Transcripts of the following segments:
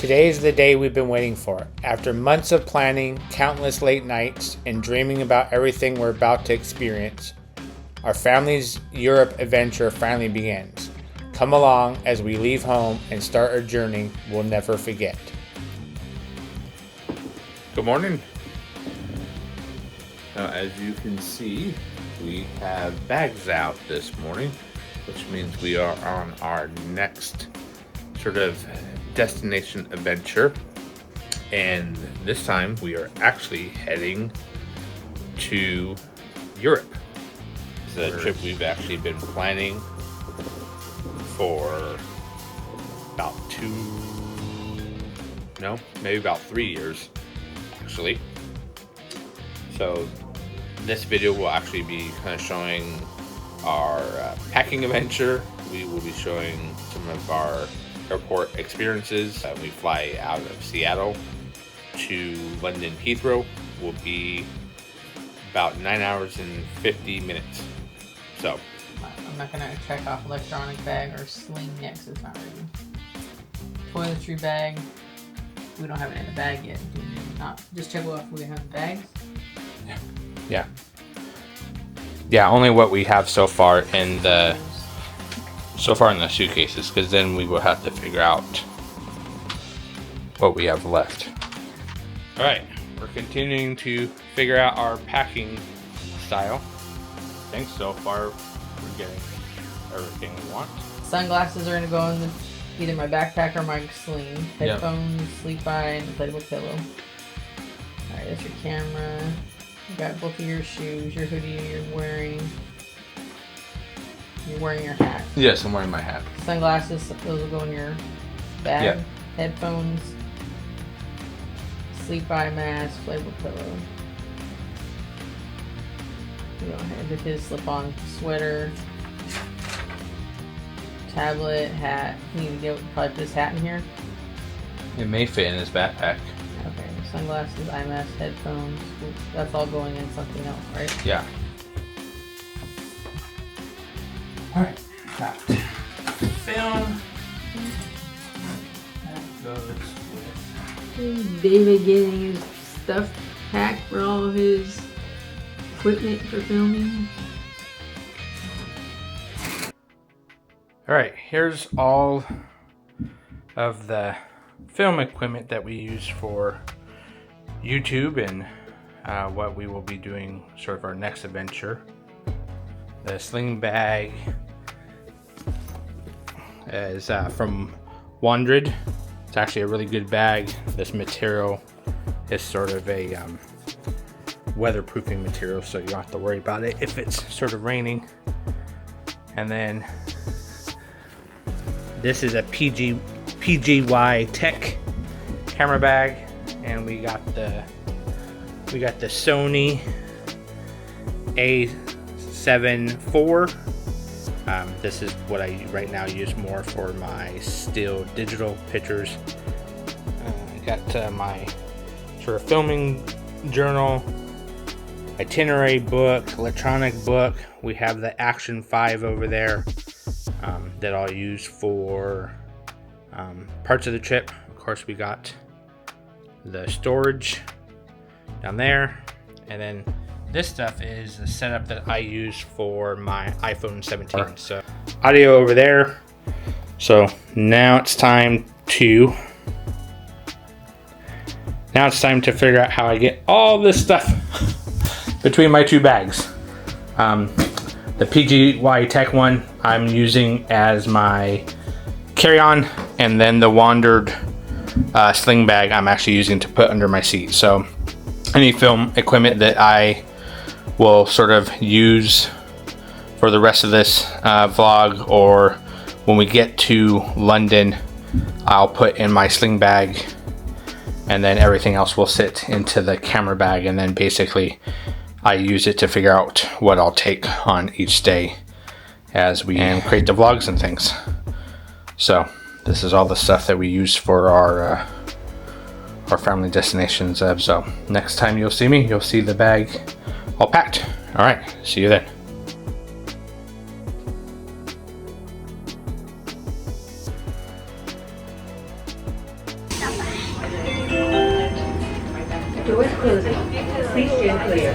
Today is the day we've been waiting for. After months of planning, countless late nights, and dreaming about everything we're about to experience, our family's Europe adventure finally begins. Come along as we leave home and start a journey we'll never forget. Good morning. Now, as you can see, we have bags out this morning, which means we are on our next sort of destination adventure. And this time we are actually heading to Europe. It's a trip we've actually been planning for maybe about 3 years, actually. So this video will actually be kind of showing our packing adventure. We will be showing some of our airport experiences. We fly out of Seattle to London Heathrow. Will be about 9 hours and 50 minutes. So I'm not gonna check off electronic bag or sling yet because it's not ready. Toiletry bag. We don't have it in the bag yet. Do we not just check off we have the bags? Yeah, only what we have so far in the suitcases, because then we will have to figure out what we have left. All right, we're continuing to figure out our packing style. I think so far we're getting everything we want. Sunglasses are gonna go in either my backpack or my sling. Headphones, sleep eye, and inflatable pillow. All right, that's your camera. You got both of your shoes, your hoodie you're wearing your hat. Yes, I'm wearing my hat. Sunglasses, those will go in your bag. Yeah. Headphones, sleep eye mask, inflatable pillow. You go ahead with his slip-on sweater, tablet, hat. You need to probably put his hat in here. It may fit in his backpack. Okay, sunglasses, eye mask, headphones. That's all going in something else, right? Yeah. Alright, got film. That goes with David getting his stuff packed for all of his equipment for filming. Alright, here's all of the film equipment that we use for YouTube and what we will be doing sort of our next adventure. The sling bag is from Wandred. It's actually a really good bag. This material is sort of a weatherproofing material, so you don't have to worry about it if it's sort of raining. And then this is a PGY Tech camera bag, and we got the Sony A7 IV. This is what I right now use more for my still digital pictures. I got my sort of filming journal, itinerary book, electronic book. We have the Action 5 over there that I'll use for parts of the trip. Of course, we got the storage down there, and then this stuff is the setup that I use for my iPhone 17. So audio over there. So now it's time to figure out how I get all this stuff between my two bags. The PGY Tech one I'm using as my carry-on, and then the Wandered sling bag I'm actually using to put under my seat. So any film equipment that I will sort of use for the rest of this vlog, or when we get to London, I'll put in my sling bag, and then everything else will sit into the camera bag, and then basically I use it to figure out what I'll take on each day as we create the vlogs and things. So this is all the stuff that we use for our family destinations. So next time you'll see me, you'll see the bag all packed. All right, see you then. Doors closing. Please stand clear.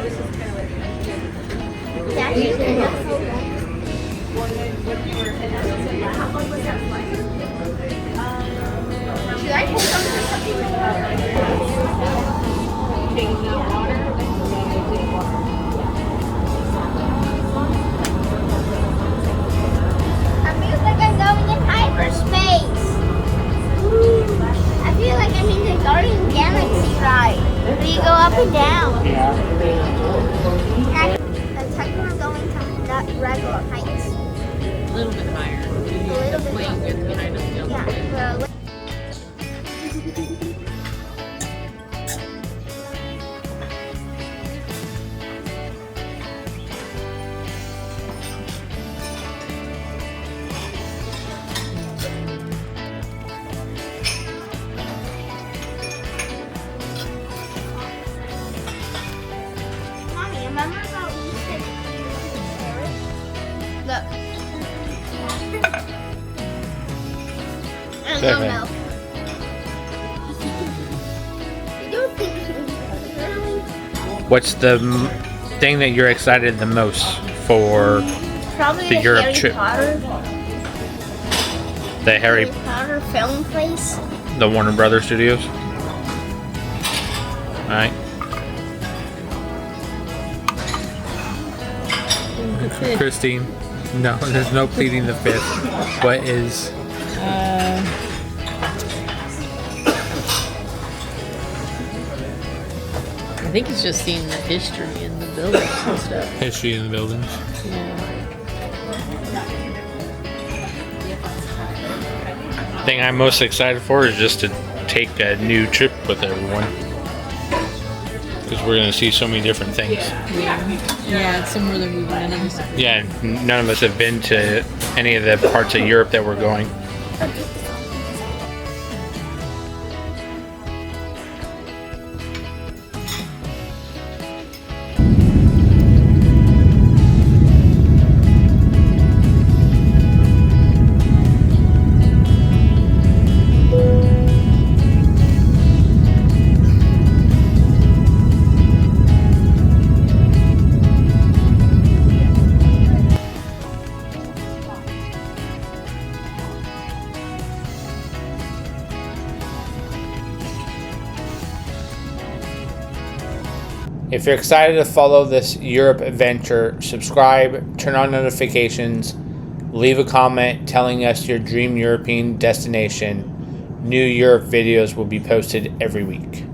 Should I put something? I feel like I'm going in hyperspace. I feel like I'm in the Guardian Galaxy ride. Where you go up and down. I thought you were going to that regular heights. A little bit higher. A little bit Wait, higher. you're behind us still. Yeah. Mommy, remember about we said Paris? Look. And no Okay. milk. You don't think really? What's the thing that you're excited the most for Probably The the Europe Harry trip. Potter. the Harry Potter film place. the Warner Brothers Studios? All right. Christine, no, there's no pleading the fifth. What is? I think it's just seeing the history in the buildings and stuff. History in the buildings. Yeah. The thing I'm most excited for is just to take a new trip with everyone. Because we're going to see so many different things. Yeah, it's somewhere that none of us. Yeah, none of us have been to any of the parts of Europe that we're going. If you're excited to follow this Europe adventure, subscribe, turn on notifications, leave a comment telling us your dream European destination. New Europe videos will be posted every week.